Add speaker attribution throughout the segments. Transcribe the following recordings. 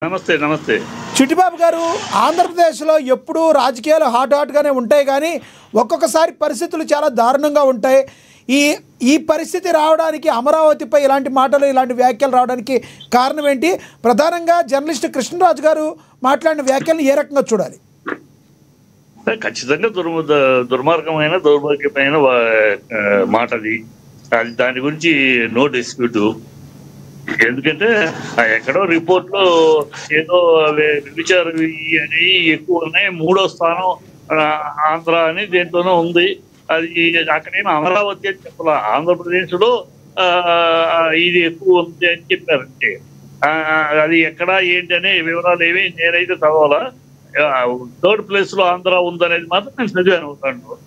Speaker 1: నమస్తే నమస్తే
Speaker 2: చిట్టిబాబు గారు, ఆంధ్రప్రదేశ్లో ఎప్పుడూ రాజకీయాలు హాట్గానే ఉంటాయి, కానీ ఒక్కొక్కసారి పరిస్థితులు చాలా దారుణంగా ఉంటాయి. ఈ ఈ పరిస్థితి రావడానికి, అమరావతిపై ఇలాంటి మాటలు, ఇలాంటి వ్యాఖ్యలు రావడానికి కారణం ఏంటి? ప్రధానంగా జర్నలిస్ట్ కృష్ణరాజు గారు మాట్లాడిన వ్యాఖ్యలను ఏ రకంగా చూడాలి?
Speaker 1: ఖచ్చితంగా దుర్మార్గమైన దౌర్భాగ్యమైన మాటది. దాని గురించి నో డిస్ప్యూట్. ఎందుకంటే ఎక్కడో రిపోర్ట్ లో ఏదో విచారం అనేవి ఎక్కువ ఉన్నాయి, 3వ స్థానం ఆంధ్ర అని దేంట్లోనో ఉంది. అది అక్కడేమో అమరావతి అని చెప్పాల, ఆంధ్రప్రదేశ్ లో ఇది ఎక్కువ ఉంది అని చెప్పారంటే అది ఎక్కడ ఏంటి అనే వివరాలు ఏమి నేనైతే చదవాలా. 3rd ప్లేస్ లో ఆంధ్ర ఉందనేది మాత్రం నేను చదివాను అవుతాను.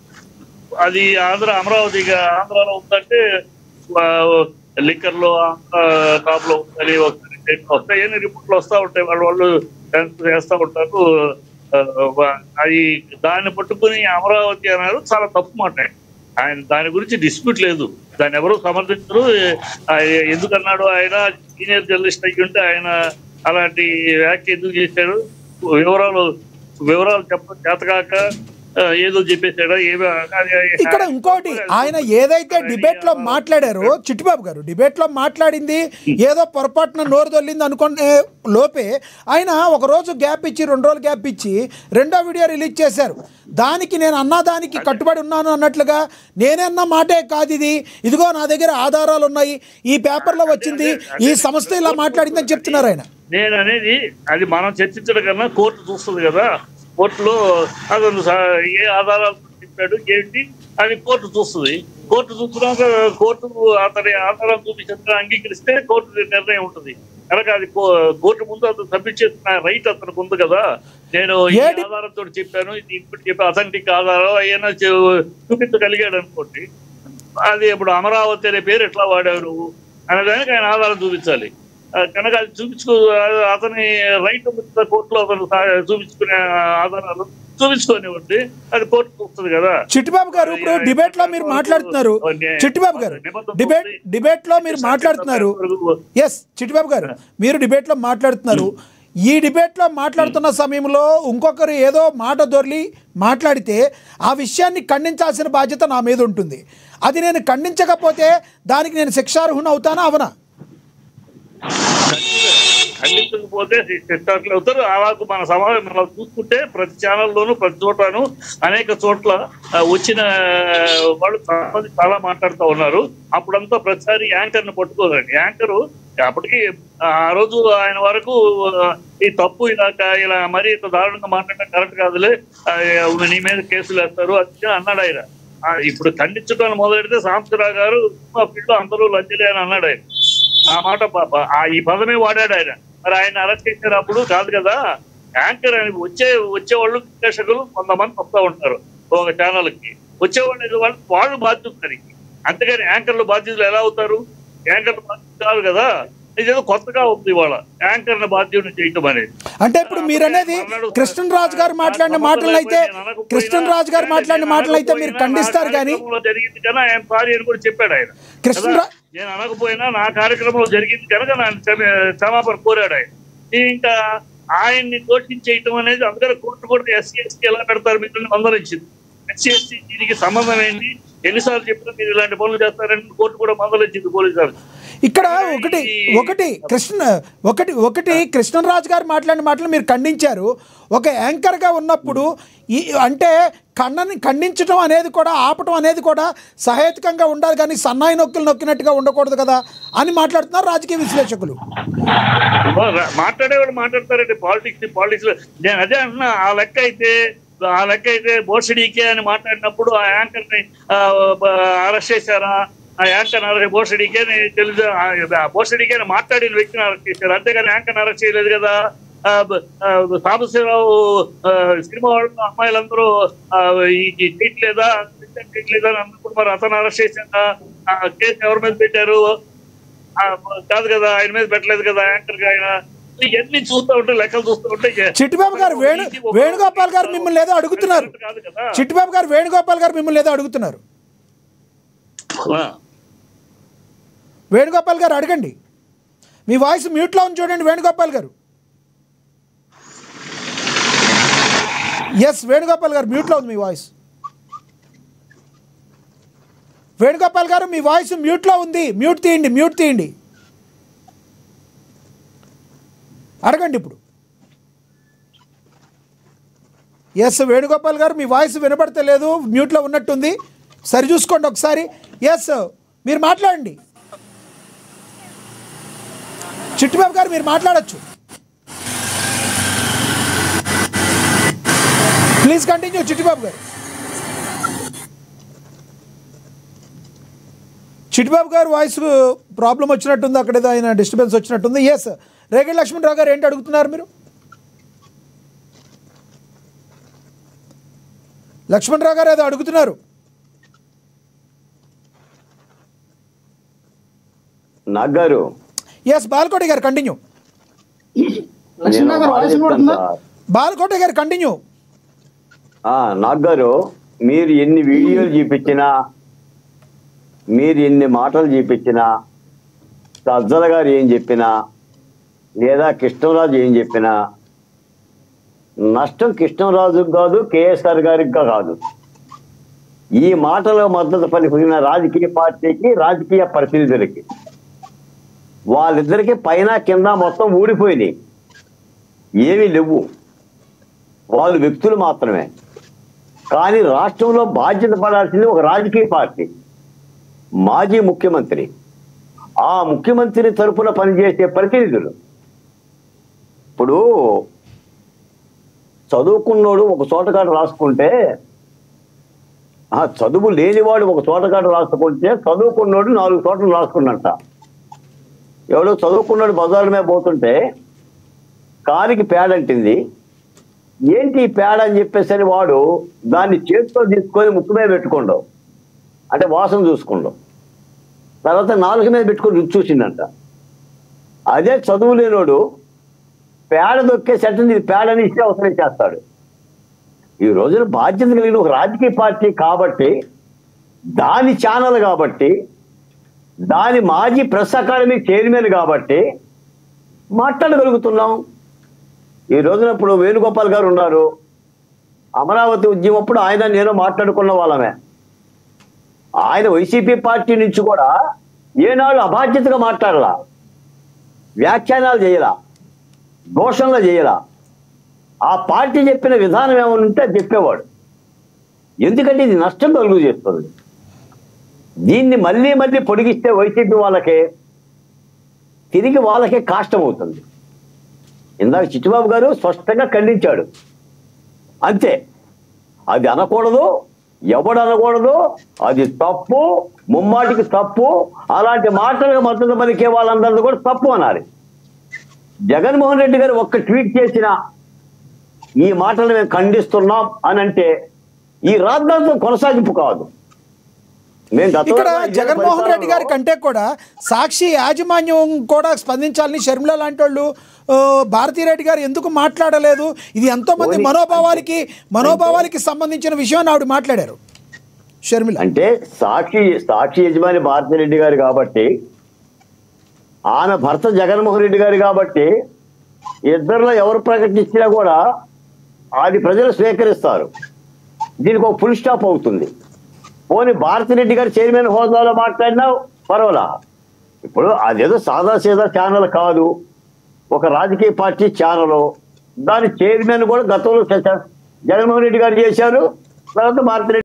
Speaker 1: అది అమరావతిగా ఆంధ్రాలో ఉందంటే లిక్కర్ లో టాప్ లో ఉందని వస్తాయని రిపోర్ట్లు వస్తూ ఉంటాయి, వాళ్ళు చేస్తూ ఉంటారు. అది దాన్ని పట్టుకుని అమరావతి అన్నారు, చాలా తప్పు మాట. ఆయన దాని గురించి డిస్ప్యూట్ లేదు, దాన్ని ఎవరు సమర్థించరు. ఎందుకన్నాడు? ఆయన సీనియర్ జర్నలిస్ట్ అయ్యి ఉంటే ఆయన అలాంటి వ్యాఖ్య ఎందుకు చేశాడు? వివరాలు చెప్పడం చేతకాక ఏదో చెప్పేసాడా?
Speaker 2: ఇక్కడ ఇంకోటి, ఆయన ఏదైతే డిబేట్ లో మాట్లాడారో, చిట్టిబాబు గారు డిబేట్ లో మాట్లాడింది ఏదో పొరపాటున నోరు దొల్లింది అనుకునే లోపే ఆయన ఒక రోజు గ్యాప్ ఇచ్చి, 2 రోజులు గ్యాప్ ఇచ్చి 2వ వీడియో రిలీజ్ చేశారు. దానికి నేను అన్నదానికి కట్టుబడి ఉన్నాను అన్నట్లుగా, నేనే అన్న మాటే కాదు ఇది, ఇదిగో నా దగ్గర ఆధారాలు ఉన్నాయి, ఈ పేపర్లో వచ్చింది, ఈ సంస్థ ఇలా మాట్లాడిందని చెప్తున్నారు ఆయన.
Speaker 1: నేను అనేది అది మనం చర్చించడం కన్నా కోర్టు చూస్తుంది కదా. కోర్టులో అతను ఏ ఆధారాలు చెప్పాడు ఏంటి అది కోర్టు చూస్తుంది. కోర్టు చూస్తున్నాక కోర్టు అతని ఆధారాలు చూపించిన అంగీకరిస్తే కోర్టు నిర్ణయం ఉంటుంది కనుక అది కోర్టు ముందు అతను సబ్మిట్ చేసిన రైట్ అతనికి ఉంది కదా. నేను ఈ ఆధారంతో చెప్పాను, ఇది ఇప్పుడు చెప్పి అథెంటిక్ ఆధారం అయినా చూపించగలిగాడు అనుకోండి, అది ఇప్పుడు అమరావతి అనే పేరు ఎట్లా వాడారు అనేదానికి ఆయన ఆధారం చూపించాలి. కనుక అది అతని రైట్ కోర్టులో అతను చూపించుకునే ఆధారాలు చూపించుకోనివ్వండి, అది కోర్టు చూస్తుంది కదా.
Speaker 2: చిట్టిబాబు గారు, ఇప్పుడు డిబేట్ లో మీరు మాట్లాడుతున్నారు, చిట్టిబాబు గారు డిబేట్ లో మీరు మాట్లాడుతున్నారు, ఎస్ చిట్టిబాబు గారు మీరు డిబేట్ లో మాట్లాడుతున్నారు. ఈ డిబేట్ లో మాట్లాడుతున్న సమయంలో ఇంకొకరు ఏదో మాట దొర్లి మాట్లాడితే ఆ విషయాన్ని ఖండించాల్సిన బాధ్యత నా మీద ఉంటుంది. అది నేను ఖండించకపోతే దానికి నేను శిక్షార్హుని అవుతానా అవనా?
Speaker 1: ఖండించకపోతే శిక్షార్హులు అవుతారు. అలాగే మన సమాజం మనం చూసుకుంటే ప్రతి ఛానల్లోనూ ప్రతి చోటను అనేక చోట్ల వచ్చిన వాళ్ళు చాలా మాట్లాడుతూ ఉన్నారు. అప్పుడంతా ప్రతిసారి యాంకర్ని పట్టుకోదండి. యాంకరు అప్పటికి ఆ రోజు ఆయన వరకు ఈ తప్పు ఇలా మరీ ఇంత దారుణంగా మాట్లాడడం కరెక్ట్ కాదులే, నీ మీద కేసులు వేస్తారు అది అన్నాడు ఆయన. ఇప్పుడు ఖండించడం మొదలెడితే సాంబశివరావు గారు పిల్లలు అందరూ లంచలే అని అన్నాడు ఆయన. ఆ మాట ఈ పదమే వాడాడు ఆయన. మరి ఆయన అరెస్ట్ చేశారు అప్పుడు కాదు కదా. యాంకర్ అని వచ్చేవాళ్ళు విశ్లేషకులు కొంతమంది వస్తూ ఉంటారు ఒక ఛానల్కి, వచ్చేవాళ్ళు వాళ్ళు బాధ్యత దానికి. అంతేగాని యాంకర్లు బాధ్యతలు ఎలా అవుతారు? యాంకర్లు బాధ్యత కాదు కదా. ఇదేదో కొత్తగా ఉంది ఇవాళ యాంకర్ని బాధ్యతను చేయటం అనేది.
Speaker 2: అంటే ఇప్పుడు మీరు అనేది కృష్ణరాజు గారు మాట్లాడిన మాటలు అయితే, కృష్ణరాజు గారు మాట్లాడిన మాటలు అయితే మీరు ఖండిస్తారు, కానీ
Speaker 1: జరిగింది కన్నా ఆయన సారీ అని కూడా చెప్పాడు ఆయన. నేను అనకపోయినా నా కార్యక్రమంలో జరిగింది కనుక క్షమాపణ కోరాడు ఆయన. ఇంకా ఆయన్ని దోషించేయటం అనేది అందుకని కోర్టు కూడా ఎస్సీ ఎస్టీ ఎలా పెడతారు మిమ్మల్ని మందలించింది. ఎస్సీ ఎస్టీ దీనికి సంబంధం ఏంటి? ఎన్నిసార్లు చెప్పినా మీరు ఇలాంటి పనులు చేస్తారని కోర్టు కూడా మందలించింది పోలీసు.
Speaker 2: ఇక్కడ ఒకటి కృష్ణరాజు గారు మాట్లాడిన మాటలు మీరు ఖండించారు. ఒక యాంకర్గా ఉన్నప్పుడు అంటే ఖండించడం అనేది కూడా, ఆపటం అనేది కూడా సహేతుకంగా ఉండాలి, కానీ సన్నాయి నొక్కులు నొక్కినట్టుగా ఉండకూడదు కదా అని మాట్లాడుతున్నారు రాజకీయ విశ్లేషకులు.
Speaker 1: మాట్లాడేవాళ్ళు మాట్లాడతారండి పాలిటిక్స్ లో. నేను అదే అంటున్నా, ఆ లెక్క అయితే బోషడీకే అని మాట్లాడినప్పుడు ఆ యాంకర్ని అరెస్ట్ చేశారా? ఆ యాంకర్ బోషడీకే తెలుసు, బోషడీకే మాట్లాడిన వ్యక్తిని అరెస్ట్ చేశారు, అంతేగాని యాంకర్ అరెస్ట్ చేయలేదు కదా. సాంబశివరావు సినిమా వాళ్ళు అమ్మాయిలందరూ చేయట్లేదా అని అన్నప్పుడు మరి అతను అరెస్ట్ చేశాక కేసు ఎవరి మీద పెట్టారు? కాదు కదా, ఆయన మీద పెట్టలేదు కదా యాంకర్ గా. ఆయన ఇవన్నీ చూస్తూ ఉంటే, లెక్కలు చూస్తూ ఉంటే.
Speaker 2: చిట్టిబాబు గారు వేణుగోపాల్ గారు మిమ్మల్ని ఏదో అడుగుతున్నారు. చిట్టిబాబు గారు వేణుగోపాల్ గారు మిమ్మల్ని ఏదో అడుగుతున్నారు. వేణుగోపాల్ గారు అడగండి, మీ వాయిస్ మ్యూట్లో ఉంది చూడండి వేణుగోపాల్ గారు. ఎస్ వేణుగోపాల్ గారు మ్యూట్లో ఉంది మీ వాయిస్. వేణుగోపాల్ గారు మీ వాయిస్ మ్యూట్లో ఉంది, మ్యూట్ తీయండి. అడగండి ఇప్పుడు. ఎస్ వేణుగోపాల్ గారు మీ వాయిస్ వినపడతలేదు, మ్యూట్లో ఉన్నట్టుంది, సరి చూసుకోండి ఒకసారి. ఎస్ మీరు మాట్లాడండి. చిట్టిబాబు గారు మీరు మాట్లాడచ్చు. ప్లీజ్ కంటిన్యూ చిట్టిబాబు గారు. చిట్టిబాబు గారు వాయిస్ ప్రాబ్లం వచ్చినట్టుంది, అక్కడ ఏదో ఆయన డిస్టర్బెన్స్ వచ్చినట్టుంది. ఎస్ రేగడి లక్ష్మణరావు గారు ఏంటి అడుగుతున్నారు మీరు? లక్ష్మణరావు గారు ఏదో అడుగుతున్నారు.
Speaker 3: నాగారు.
Speaker 2: ఎస్ బాలకోటి గారు కంటిన్యూ. బాలకోటి గారు కంటిన్యూ.
Speaker 3: నాగారు, మీరు ఎన్ని వీడియోలు చూపించినా, మీరు ఎన్ని మాటలు చూపించినా, సజ్జల గారు ఏం చెప్పినా, లేదా కృష్ణరాజు ఏం చెప్పినా, నష్టం కృష్ణరాజుకు కాదు, కేఎస్ఆర్ గారికి కాదు. ఈ మాటలో మద్దతు పలికిన రాజకీయ పార్టీకి, రాజకీయ ప్రతినిధులకి, వాళ్ళిద్దరికి పైన కింద మొత్తం ఊడిపోయినాయి, ఏమీ లేవు. వాళ్ళు వ్యక్తులు మాత్రమే. కానీ రాష్ట్రంలో బాధ్యత పడాల్సింది ఒక రాజకీయ పార్టీ, మాజీ ముఖ్యమంత్రి, ఆ ముఖ్యమంత్రి తరపున పనిచేసే ప్రతినిధులు. ఇప్పుడు చదువుకున్నోడు ఒక చోటకాట రాసుకుంటే, చదువు లేనివాడు ఒక చోటకాట రాసుకుంటే, చదువుకున్నోడు 4 చోట్ల రాసుకున్నట్ట. ఎవడో చదువుకున్నాడు బజారు మీద పోతుంటే కాలికి పేడంటింది, ఏంటి పేడ అని చెప్పేసరి వాడు దాన్ని చేతితో తీసుకొని ముక్కు మీద పెట్టుకుండవు, అంటే వాసన చూసుకుండవు. తర్వాత నాలుగు మీద పెట్టుకొని రుచి చూసిందంట. అదే చదువు లేనోడు పేడ దొక్కే సెట్టని పేడని ఇస్తే అవసరం చేస్తాడు. ఈ రోజున బాధ్యత కలిగిన ఒక రాజకీయ పార్టీ కాబట్టి, దాని ఛానల్ కాబట్టి, దాని మాజీ ప్రెస్ అకాడమీ చైర్మన్ కాబట్టి మాట్లాడగలుగుతున్నాం. ఈ రోజున ఇప్పుడు వేణుగోపాల్ గారు ఉన్నారు, అమరావతి ఉద్యమం అప్పుడు ఆయన నేను మాట్లాడుకున్న వాళ్ళమే. ఆయన వైసీపీ పార్టీ నుంచి కూడా ఏనాడు అబాధ్యతగా మాట్లాడలా, వ్యాఖ్యానాలు చేయలా, దోషంగా చేయలా. ఆ పార్టీ చెప్పిన విధానం ఏమైనా ఉంటే అది చెప్పేవాడు. ఎందుకంటే ఇది నష్టం కలుగు చేస్తుంది. దీన్ని మళ్ళీ మళ్ళీ పొడిగిస్తే వైసీపీ వాళ్ళకే, తిరిగి వాళ్ళకే కష్టం అవుతుంది. ఇందాక చిట్టిబాబు గారు స్పష్టంగా ఖండించాడు, అంతే. అది అనకూడదు, ఎవడు అనకూడదు, అది తప్పు, ముమ్మాటికి తప్పు. అలాంటి మాటలకు మద్దతు పలికే వాళ్ళందరినీ కూడా తప్పు అనాలి. జగన్మోహన్ రెడ్డి గారు ఒక్క ట్వీట్ చేసిన ఈ మాటలు మేము ఖండిస్తున్నాం అని అంటే ఈ రాద్ధాంతం కొనసాగింపు కాదు.
Speaker 2: ఇక్కడ జగన్మోహన్ రెడ్డి గారి కంటే కూడా సాక్షి యాజమాన్యం కూడా స్పందించాలని షర్మిల లాంటి వాళ్ళు, భారతీరెడ్డి గారు ఎందుకు మాట్లాడలేదు, ఇది ఎంతో మంది మనోభావాలకి సంబంధించిన విషయం ఆవిడ మాట్లాడారు షర్మిల.
Speaker 3: అంటే సాక్షి యజమాని భారతీరెడ్డి గారు కాబట్టి, ఆమె భర్త జగన్మోహన్ రెడ్డి గారు కాబట్టి, ఇద్దరిలో ఎవరు ప్రకటించినా కూడా అది ప్రజలు స్వీకరిస్తారు. దీనికి ఒక ఫుల్ స్టాప్ అవుతుంది. పోనీ భారతిరెడ్డి గారు చైర్మన్ హోదాలో మాట్లాడినా పర్వాలా. ఇప్పుడు అదేదో సాదాసీదా ఛానల్ కాదు, ఒక రాజకీయ పార్టీ ఛానల్. దాని చైర్మన్ కూడా గతంలో జగన్మోహన్ రెడ్డి గారు చేశారు, తర్వాత భారతిరెడ్డి